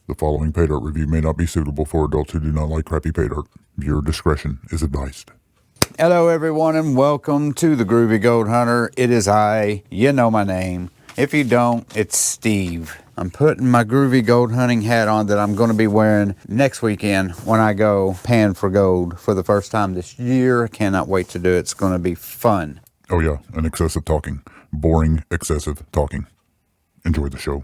The following pay dirt review may not be suitable for adults who do not like crappy pay dirt. Viewer discretion is advised. Hello everyone and welcome to the Groovy Gold Hunter. It is I, you know my name. If you don't, it's Steve. I'm putting my Groovy Gold hunting hat on that I'm going to be wearing next weekend when I go pan for gold for the first time this year. Cannot wait to do it. It's going to be fun. Oh yeah, and excessive talking. Boring, excessive talking. Enjoy the show.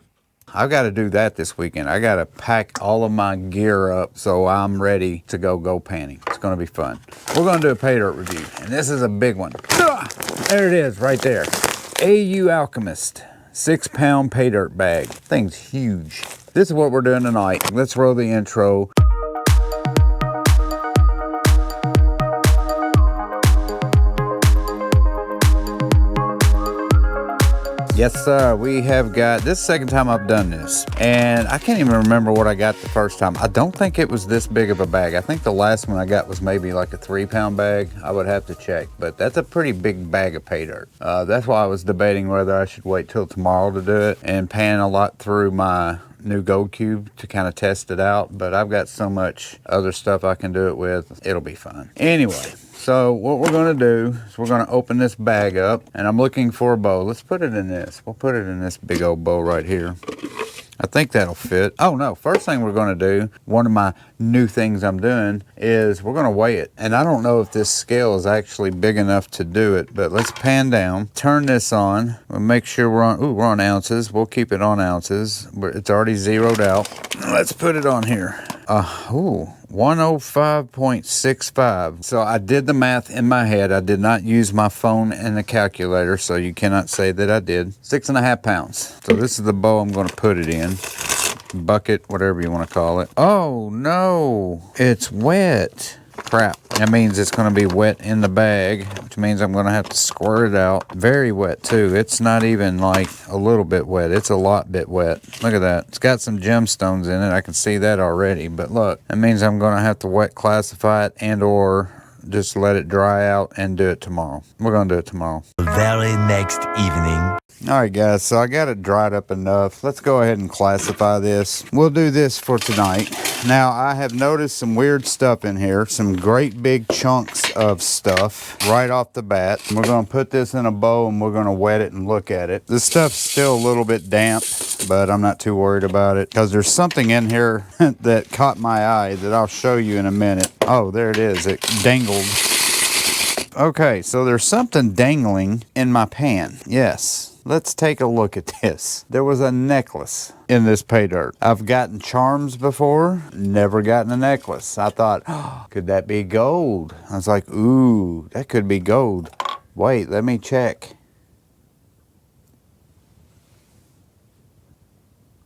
I've got to do that this weekend. I got to pack all of my gear up so I'm ready to go panning. It's going to be fun. We're going to do a pay dirt review, and this is a big one. There it is right there. Au Alchemist 6-pound pay dirt bag. Thing's huge. This is what we're doing tonight. Let's roll the intro. Yes, sir. We have got, this is the second time I've done this, and I can't even remember what I got the first time. I don't think it was this big of a bag. I think the last one I got was maybe like a 3-pound bag. I would have to check, but that's a pretty big bag of pay dirt. That's why I was debating whether I should wait till tomorrow to do it and pan a lot through my new gold cube to kind of test it out, but I've got so much other stuff I can do it with. It'll be fun. Anyway. So what we're going to do is we're going to open this bag up, and I'm looking for a bow. Let's put it in this. We'll put it in this big old bow right here. I think that'll fit. Oh no, first thing we're going to do, one of my new things I'm doing, is we're going to weigh it. And I don't know if this scale is actually big enough to do it, but let's pan down, turn this on. We'll make sure we're on ounces. We'll keep it on ounces. It's already zeroed out. Let's put it on here. 105.65. So I did the math in my head. I did not use my phone and the calculator, so you cannot say that I did. 6.5 pounds. So this is the bowl I'm going to put it in. Bucket, whatever you want to call it. Oh no, it's wet. Crap. That means it's going to be wet in the bag, which means I'm going to have to squirt it out. Very wet too. It's not even like a little bit wet. It's a lot bit wet. Look at that. It's got some gemstones in it. I can see that already. But look, that means I'm going to have to wet classify it and or just let it dry out and do it tomorrow. We're going to do it tomorrow. The very next evening. All right, guys, so I got it dried up enough. Let's go ahead and classify this. We'll do this for tonight. Now, I have noticed some weird stuff in here, some great big chunks of stuff right off the bat. We're going to put this in a bowl and we're going to wet it and look at it. This stuff's still a little bit damp, but I'm not too worried about it because there's something in here that caught my eye that I'll show you in a minute. Oh, there it is. It dangled. Okay, so there's something dangling in my pan. Yes. Let's take a look at this. There was a necklace in this pay dirt. I've gotten charms before, never gotten a necklace. I thought, oh, could that be gold? I was like, ooh, that could be gold. Wait, let me check.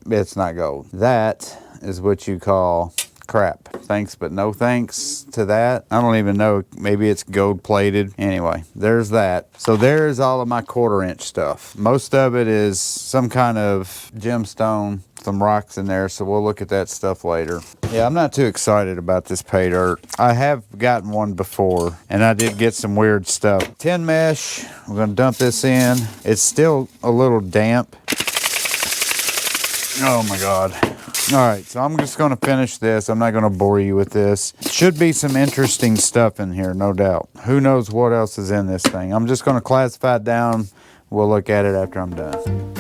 It's not gold. That is what you call crap. Thanks, but no thanks to that. I don't even know. Maybe it's gold plated. Anyway, there's that. So there's all of my 1/4-inch stuff. Most of it is some kind of gemstone, some rocks in there. So we'll look at that stuff later. Yeah, I'm not too excited about this pay dirt. I have gotten one before, and I did get some weird stuff. Tin mesh. We're going to dump this in. It's still a little damp. Oh my God. All right, so I'm just going to finish this. I'm not going to bore you with this. Should be some interesting stuff in here, no doubt. Who knows what else is in this thing. I'm just going to classify it down. We'll look at it after I'm done.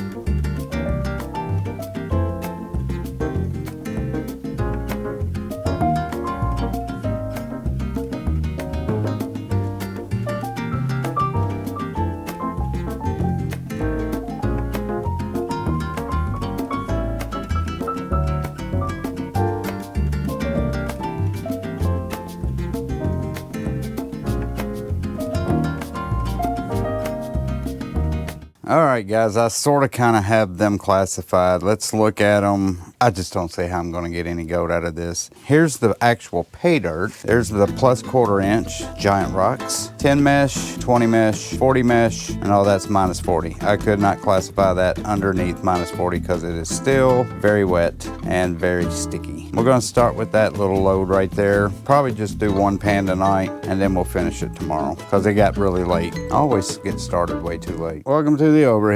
All right, guys, I sort of kind of have them classified. Let's look at them. I just don't see how I'm going to get any gold out of this. Here's the actual pay dirt. There's the plus 1/4-inch giant rocks. 10 mesh, 20 mesh, 40 mesh, and all that's minus 40. I could not classify that underneath minus 40 because it is still very wet and very sticky. We're going to start with that little load right there. Probably just do one pan tonight, and then we'll finish it tomorrow because it got really late. I always get started way too late. Welcome to the overhead.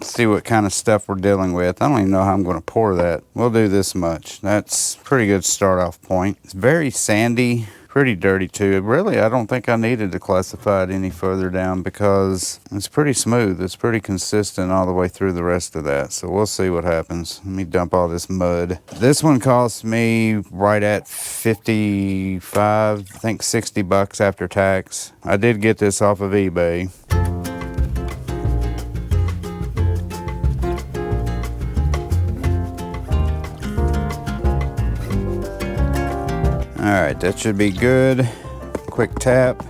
see what kind of stuff we're dealing with. I don't even know how I'm going to pour that. We'll do this much. That's a pretty good start off point. It's very sandy, pretty dirty too. Really, I don't think I needed to classify it any further down because it's pretty smooth. It's pretty consistent all the way through the rest of that. So we'll see what happens. Let me dump all this mud. This one cost me right at 55, I think 60 bucks after tax. I did get this off of eBay. All right, that should be good. Quick tap.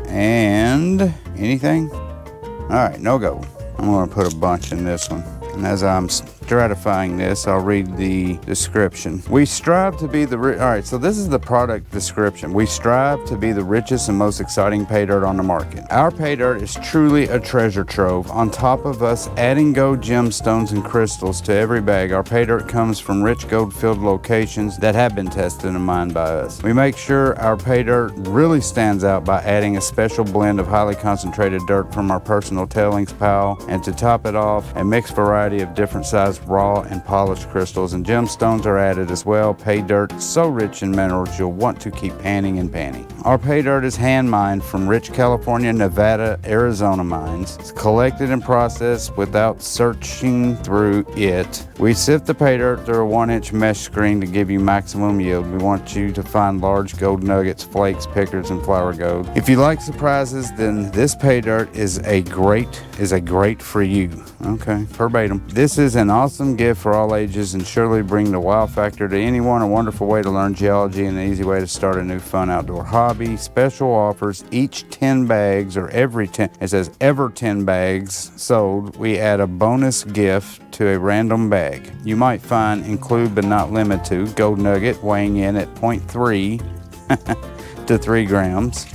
And anything? All right, no go. I'm gonna put a bunch in this one. And as I'm stratifying this, I'll read the description. We strive to be the all right, so this is the product description. We strive to be the richest and most exciting pay dirt on the market. Our pay dirt is truly a treasure trove. On top of us adding gold gemstones and crystals to every bag, our pay dirt comes from rich gold-filled locations that have been tested and mined by us. We make sure our pay dirt really stands out by adding a special blend of highly concentrated dirt from our personal tailings pile, and to top it off, a mixed variety of different sized raw and polished crystals and gemstones are added as well. Pay dirt so rich in minerals you'll want to keep panning and panning. Our pay dirt is hand mined from rich California, Nevada, Arizona mines. It's collected and processed without searching through it. We sift the pay dirt through a 1-inch mesh screen to give you maximum yield. We want you to find large gold nuggets, flakes, pickers, and flour gold. If you like surprises, then this pay dirt is a great for you. Okay, verbatim. This is an awesome gift for all ages and surely bring the wow factor to anyone. A wonderful way to learn geology and an easy way to start a new fun outdoor hobby. Special offers each 10 bags or every 10. It says ever 10 bags sold. We add a bonus gift to a random bag. You might find include but not limit to gold nugget weighing in at 0.3 to 3 grams,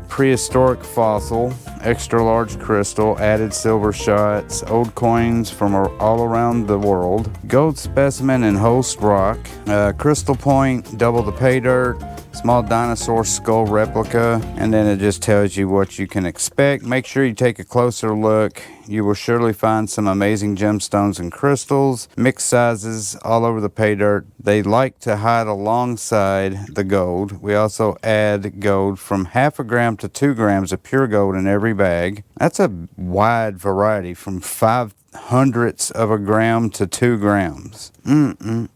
prehistoric fossil, extra large crystal, added silver shots, old coins from all around the world, gold specimen and host rock, crystal point, double the pay dirt, small dinosaur skull replica, and then it just tells you what you can expect. Make sure you take a closer look. You will surely find some amazing gemstones and crystals, mixed sizes all over the pay dirt. They like to hide alongside the gold. We also add gold from 0.5 gram to 2 grams of pure gold in every bag. That's a wide variety from 0.05 of a gram to 2 grams. I'm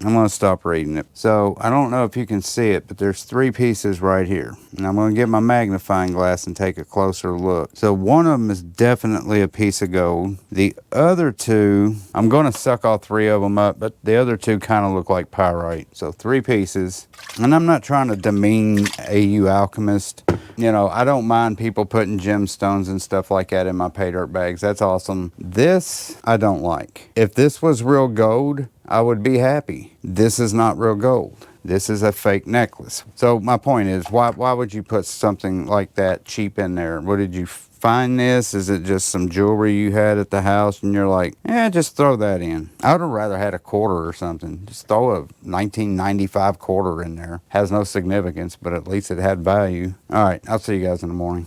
gonna stop reading it. So I don't know if you can see it, but there's 3 pieces right here. And I'm gonna get my magnifying glass and take a closer look. So one of them is definitely a piece of gold. The other 2, I'm gonna suck all 3 of them up, but the other 2 kind of look like pyrite. So 3 pieces. And I'm not trying to demean Au Alchemist. You know, I don't mind people putting gemstones and stuff like that in my pay dirt bags. That's awesome. This, I don't like. If this was real gold, I would be happy. This is not real gold. This is a fake necklace. So my point is, why would you put something like that cheap in there? What did you find this? Is it just some jewelry you had at the house and you're like, just throw that in? I would have rather had a quarter or something. Just throw a 1995 quarter in there. Has no significance, but at least it had value. All right, I'll see you guys in the morning.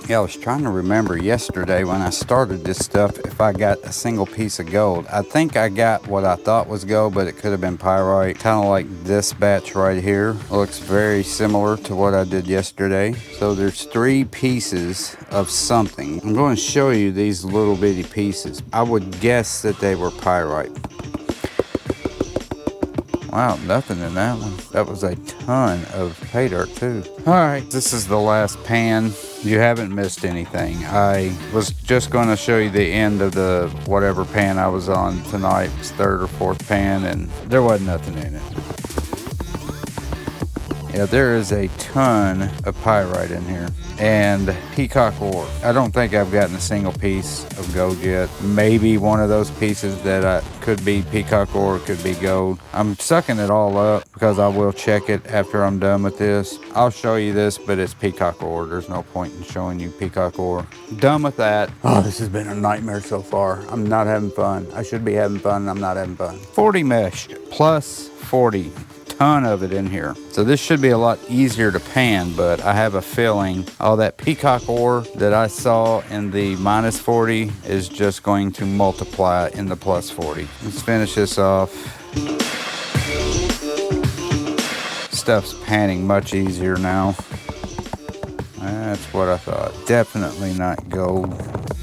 Yeah, I was trying to remember yesterday when I started this stuff if I got a single piece of gold. I think I got what I thought was gold, but it could have been pyrite. Kind of like this batch right here. Looks very similar to what I did yesterday. So there's 3 pieces of something. I'm going to show you these little bitty pieces. I would guess that they were pyrite. Wow, nothing in that one. That was a ton of pay dirt too. All right, this is the last pan. You haven't missed anything. I was just going to show you the end of the whatever pan I was on tonight. It's 3rd or 4th pan, and there wasn't nothing in it. Yeah, there is a ton of pyrite in here. And peacock ore. I don't think I've gotten a single piece of gold yet. Maybe one of those pieces that could be peacock ore, could be gold. I'm sucking it all up because I will check it after I'm done with this. I'll show you this, but it's peacock ore. There's no point in showing you peacock ore. Done with that. Oh, this has been a nightmare so far. I'm not having fun. I should be having fun, and I'm not having fun. 40 mesh plus 40. ton of it in here. So this should be a lot easier to pan, but I have a feeling all that peacock ore that I saw in the -40 is just going to multiply in the +40. Let's finish this off. Stuff's panning much easier now. That's what I thought. Definitely not gold.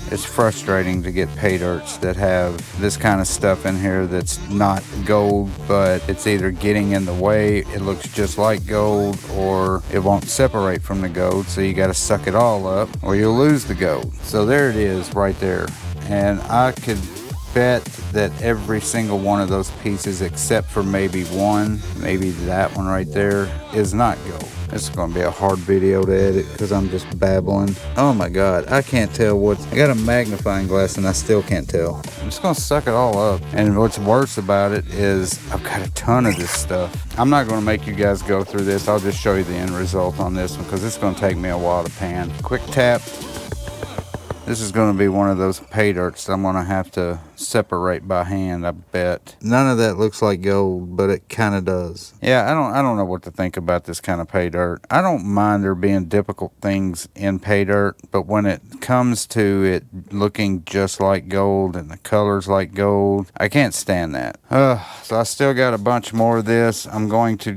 It's frustrating to get pay dirts that have this kind of stuff in here that's not gold, but it's either getting in the way, it looks just like gold, or it won't separate from the gold, so you got to suck it all up or you'll lose the gold. So there it is right there. And I could bet that every single one of those pieces, except for maybe one, maybe that one right there, is not gold. It's going to be a hard video to edit because I'm just babbling. Oh my God, I can't tell what's... I got a magnifying glass and I still can't tell. I'm just going to suck it all up. And what's worse about it is I've got a ton of this stuff. I'm not going to make you guys go through this. I'll just show you the end result on this one because it's going to take me a while to pan. Quick tap. This is going to be one of those pay dirts I'm going to have to separate by hand, I bet. None of that looks like gold, but it kind of does. Yeah, I don't know what to think about this kind of pay dirt. I don't mind there being difficult things in pay dirt, but when it comes to it looking just like gold and the colors like gold, I can't stand that. So I still got a bunch more of this. I'm going to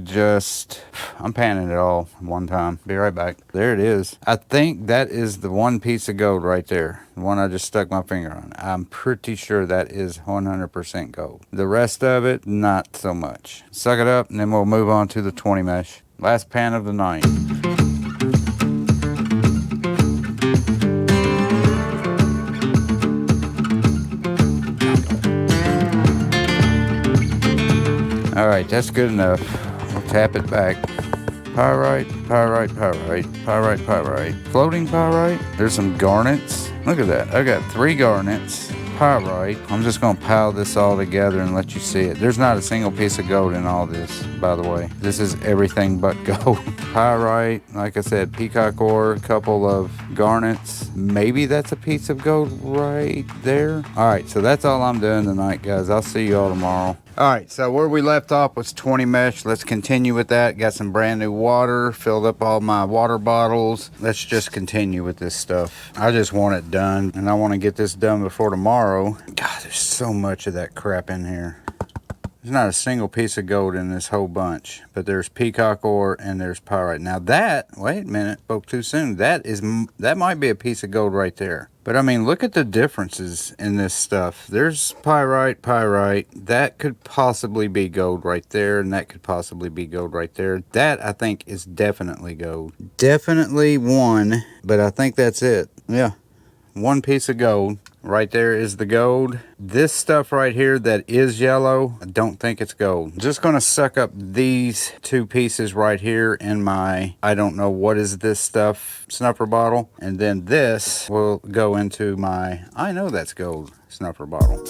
I'm panning it all one time. Be right back. There it is. I think that is the one piece of gold right there. The one I just stuck my finger on. I'm pretty sure that is 100% gold. The rest of it, not so much. Suck it up, and then we'll move on to the 20 mesh. Last pan of the night. All right, that's good enough. We'll tap it back. Pyrite, pyrite, pyrite, pyrite, pyrite. Floating pyrite. There's some garnets. Look at that. I got 3 garnets. Pyrite. I'm just going to pile this all together and let you see it. There's not a single piece of gold in all this, by the way. This is everything but gold. Pyrite, like I said, peacock ore, a couple of garnets. Maybe that's a piece of gold right there. All right, so that's all I'm doing tonight, guys. I'll see you all tomorrow. All right, so where we left off was 20 mesh. Let's continue with that. Got some brand new water, filled up all my water bottles. Let's just continue with this stuff. I just want it done, and I want to get this done before tomorrow. God, there's so much of that crap in here. There's not a single piece of gold in this whole bunch, but there's peacock ore and there's pyrite. Now that, wait a minute, spoke too soon. That might be a piece of gold right there. But I mean, look at the differences in this stuff. There's pyrite. That could possibly be gold right there, and that could possibly be gold right there. That, I think, is definitely gold. Definitely one, but I think that's it. Yeah, one piece of gold. Right there is the gold. This stuff right here that is yellow, I don't think it's gold. I'm just going to suck up these 2 pieces right here in my, I don't know what is this stuff, snuffer bottle. And then this will go into my, I know that's gold, snuffer bottle.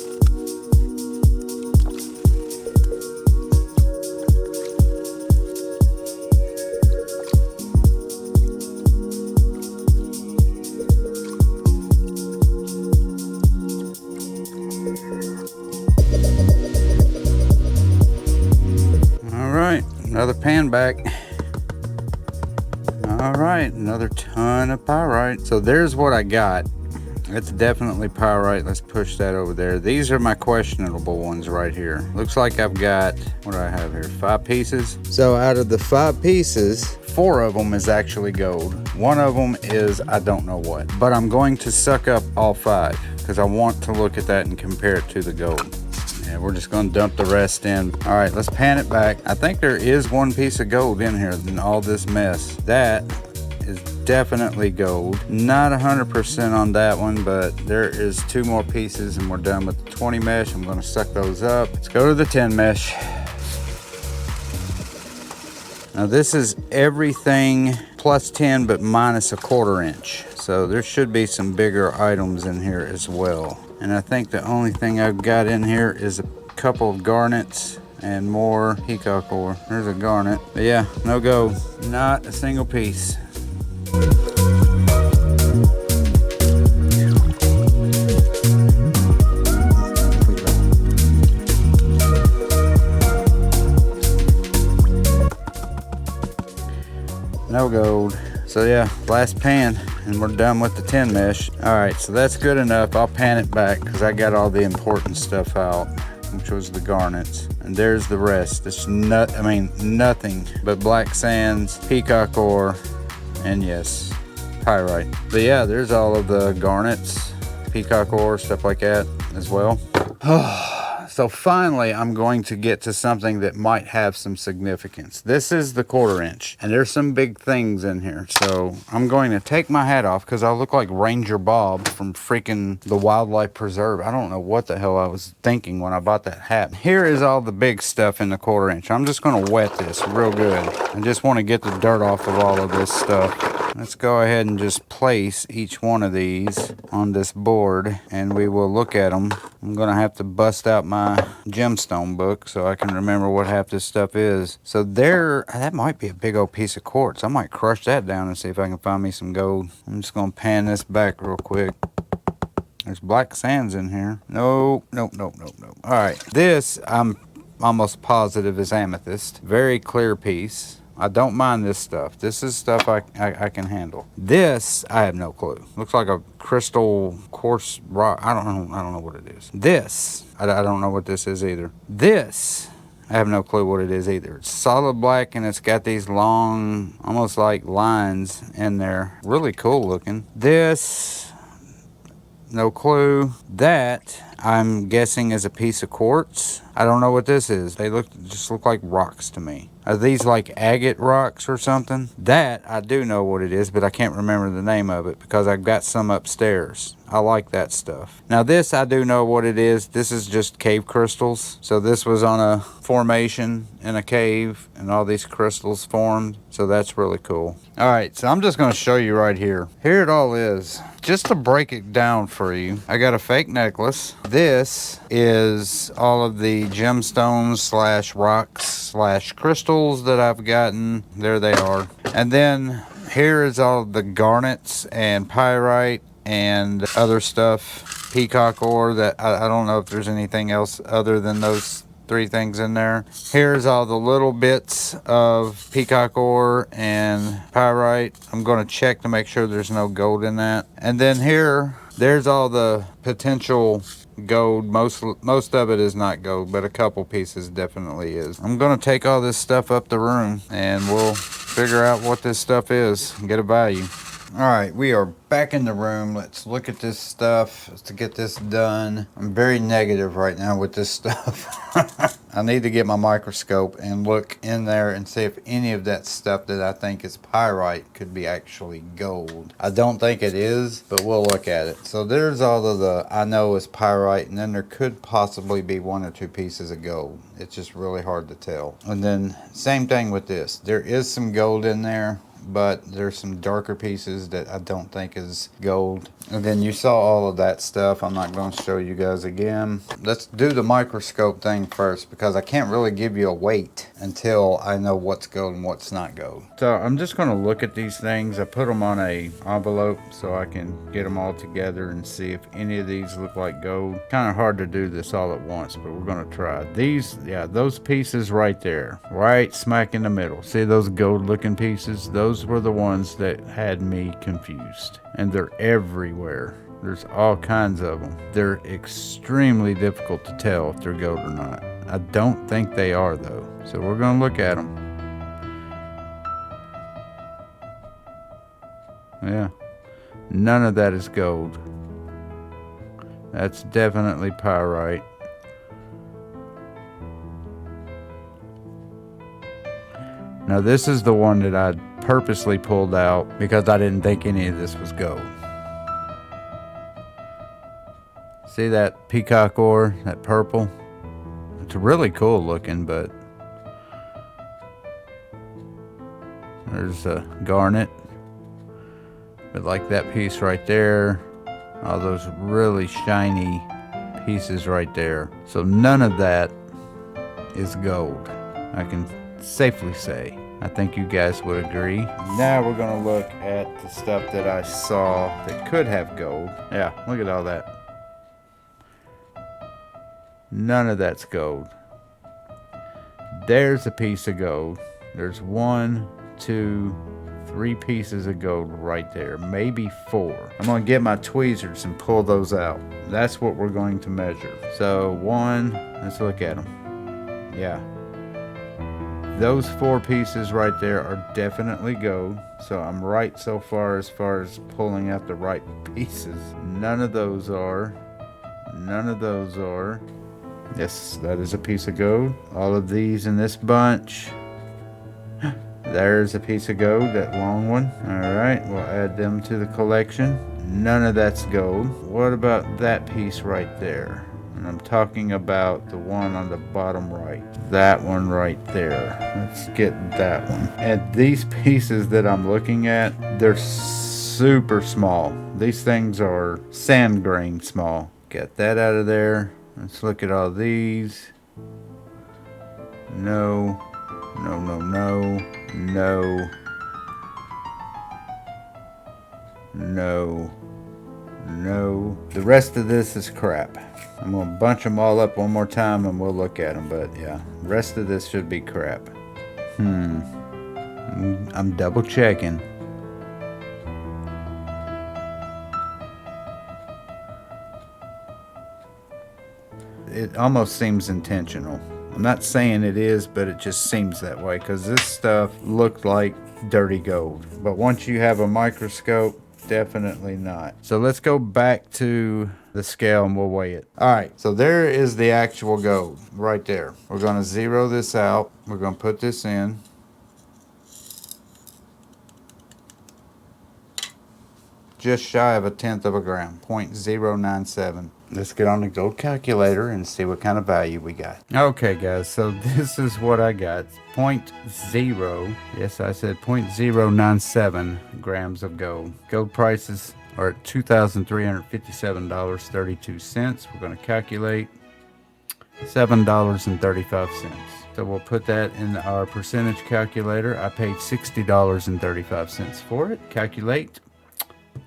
Another pan back. All right, another ton of pyrite. So there's what I got. It's definitely pyrite. Let's push that over there. These are my questionable ones right here. Looks like I've got, what do I have here? 5 pieces. So out of the 5 pieces, 4 of them is actually gold. 1 of them is I don't know what. But I'm going to suck up all 5 because I want to look at that and compare it to the gold. And we're just going to dump the rest in. All right, let's pan it back. I think there is 1 piece of gold in here in all this mess. That is definitely gold. Not 100% on that one, but there is 2 more pieces and we're done with the 20 mesh. I'm going to suck those up. Let's go to the 10 mesh. Now this is everything plus 10 but minus a 1/4 inch. So there should be some bigger items in here as well. And I think the only thing I've got in here is a couple of garnets and more peacock ore. There's a garnet. But yeah, no gold. Not a single piece. No gold. So yeah, last pan, and we're done with the tin mesh. All right, so that's good enough. I'll pan it back because I got all the important stuff out, which was the garnets. And there's the rest. It's nothing but black sands, peacock ore, and yes, pyrite. But yeah, there's all of the garnets, peacock ore, stuff like that as well. So finally, I'm going to get to something that might have some significance. This is the 1/4 inch, and there's some big things in here. So I'm going to take my hat off because I look like Ranger Bob from freaking the Wildlife Preserve. I don't know what the hell I was thinking when I bought that hat. Here is all the big stuff in the 1/4 inch. I'm just going to wet this real good. I just want to get the dirt off of all of this stuff. Let's go ahead and just place each one of these on this board, and we will look at them. I'm gonna have to bust out my gemstone book so I can remember what half this stuff is. So that might be a big old piece of quartz. I might crush that down and see if I can find me some gold. I'm just gonna pan this back real quick. There's black sands in here. Nope. All right, this I'm almost positive is amethyst. Very clear piece. I don't mind this stuff. This is stuff I can handle. This, I have no clue. Looks like a crystal quartz rock. I don't know what it is. This, I don't know what this is either. This, I have no clue what it is either. It's solid black and it's got these long, almost like lines in there. Really cool looking. This, no clue. That, I'm guessing is a piece of quartz. I don't know what this is. They just look like rocks to me. Are these like agate rocks or something? That I do know what it is, but I can't remember the name of it because I've got some upstairs. I like that stuff. Now this, I do know what it is. This is just cave crystals. So this was on a formation in a cave and all these crystals formed. So that's really cool. All right, so I'm just gonna show you right here. Here it all is. Just to break it down for you, I got a fake necklace. This is all of the gemstones slash rocks slash crystals that I've gotten. There they are. And then here is all the garnets and pyrite and other stuff, peacock ore that I don't know if there's anything else other than those 3 things in there. Here's all the little bits of peacock ore and pyrite. I'm going to check to make sure there's no gold in that. And then there's all the potential gold. Most of it is not gold, but a couple pieces definitely is. I'm going to take all this stuff up the room and we'll figure out what this stuff is and get a value. All right, we are back in the room. Let's look at this stuff to get this done. I'm very negative right now with this stuff. I need to get my microscope and look in there and see if any of that stuff that I think is pyrite could be actually gold. I don't think it is, but we'll look at it. So there's all of the I know is pyrite, and then there could possibly be 1 or 2 pieces of gold. It's just really hard to tell. And then same thing with this. There is some gold in there, but there's some darker pieces that I don't think is gold. And then you saw all of that stuff. I'm not going to show you guys again. Let's do the microscope thing first because I can't really give you a weight until I know what's gold and what's not gold. So I'm just going to look at these things. I put them on a envelope so I can get them all together and see if any of these look like gold. Kind of hard to do this all at once, but we're going to try. These, yeah, those pieces right there, right smack in the middle. See those gold looking pieces? Those were the ones that had me confused, and they're everywhere. There's all kinds of them. They're extremely difficult to tell if they're gold or not. I don't think they are though, so we're gonna look at them. Yeah, none of that is gold. That's definitely pyrite. Now this is the one that I purposely pulled out because I didn't think any of this was gold. See that peacock ore, that purple? It's really cool looking, but there's a garnet. But like that piece right there, all those really shiny pieces right there. So none of that is gold, I can safely say. I think you guys would agree. Now we're gonna look at the stuff that I saw that could have gold. Yeah, look at all that. None of that's gold. There's a piece of gold. There's 1, 2, 3 pieces of gold right there, maybe 4. I'm gonna get my tweezers and pull those out. That's what we're going to measure. So 1, let's look at them. Yeah. Those 4 pieces right there are definitely gold. So I'm right so far as pulling out the right pieces. None of those are. None of those are. Yes, that is a piece of gold. All of these in this bunch. There's a piece of gold, that long one. Alright, we'll add them to the collection. None of that's gold. What about that piece right there? And I'm talking about the one on the bottom right. That one right there. Let's get that one. And these pieces that I'm looking at, they're super small. These things are sand grain small. Get that out of there. Let's look at all these. No. No, no, no. No. No. No. The rest of this is crap. I'm going to bunch them all up one more time and we'll look at them. But yeah, the rest of this should be crap. I'm double checking. It almost seems intentional. I'm not saying it is, but it just seems that way because this stuff looked like dirty gold. But once you have a microscope, definitely not. So let's go back to the scale and we'll weigh it. All right, so there is the actual gold right there. We're going to zero this out. We're going to put this in. Just shy of 1/10 of a gram, 0.097. Let's get on the gold calculator and see what kind of value we got. Okay guys, so this is what I got. 0.0, yes I said 0.097 grams of gold. Gold prices are at $2,357.32. We're going to calculate $7.35. So we'll put that in our percentage calculator. I paid $60.35 for it. Calculate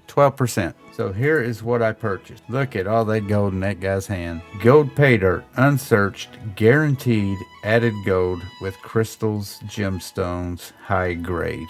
12%. So here is what I purchased. Look at all that gold in that guy's hand. Gold pay dirt, unsearched, guaranteed, added gold with crystals, gemstones, high grade.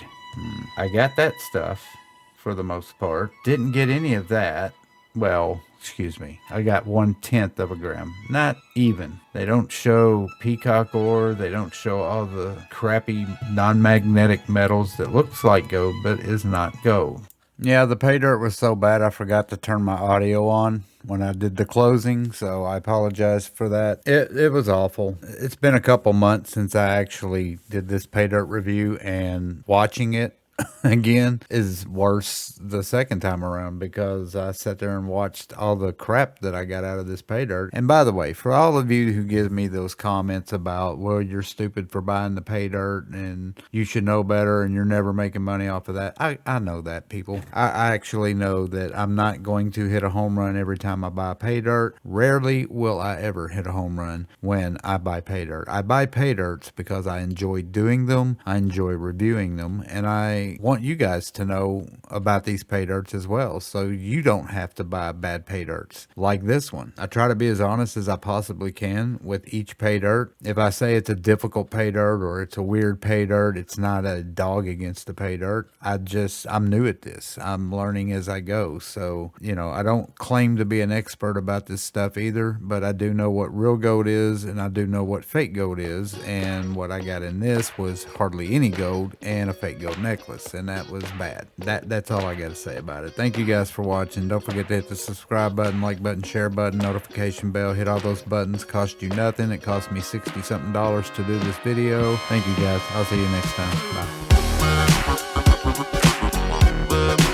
I got that stuff for the most part. Didn't get any of that. Well, excuse me. I got 1/10 of a gram. Not even. They don't show peacock ore. They don't show all the crappy non-magnetic metals that looks like gold but is not gold. Yeah, the pay dirt was so bad I forgot to turn my audio on when I did the closing, so I apologize for that. It was awful. It's been a couple months since I actually did this pay dirt review, and watching it again is worse the second time around because I sat there and watched all the crap that I got out of this pay dirt. And by the way, for all of you who give me those comments about, well, you're stupid for buying the pay dirt and you should know better and you're never making money off of that. I know that, people. I actually know that I'm not going to hit a home run every time I buy pay dirt. Rarely will I ever hit a home run when I buy pay dirt. I buy pay dirts because I enjoy doing them. I enjoy reviewing them, and I want you guys to know about these pay dirts as well, so you don't have to buy bad pay dirts like this one. I try to be as honest as I possibly can with each pay dirt. If I say it's a difficult pay dirt or it's a weird pay dirt, it's not a dog against the pay dirt. I'm new at this. I'm learning as I go. So, you know, I don't claim to be an expert about this stuff either, but I do know what real gold is and I do know what fake gold is. And what I got in this was hardly any gold and a fake gold necklace. And that was bad. That's all I got to say about it. Thank you guys for watching. Don't forget to hit the subscribe button, like button, share button, notification bell. Hit all those buttons. Cost you nothing. It cost me $60-something to do this video. Thank you guys. I'll see you next time. Bye.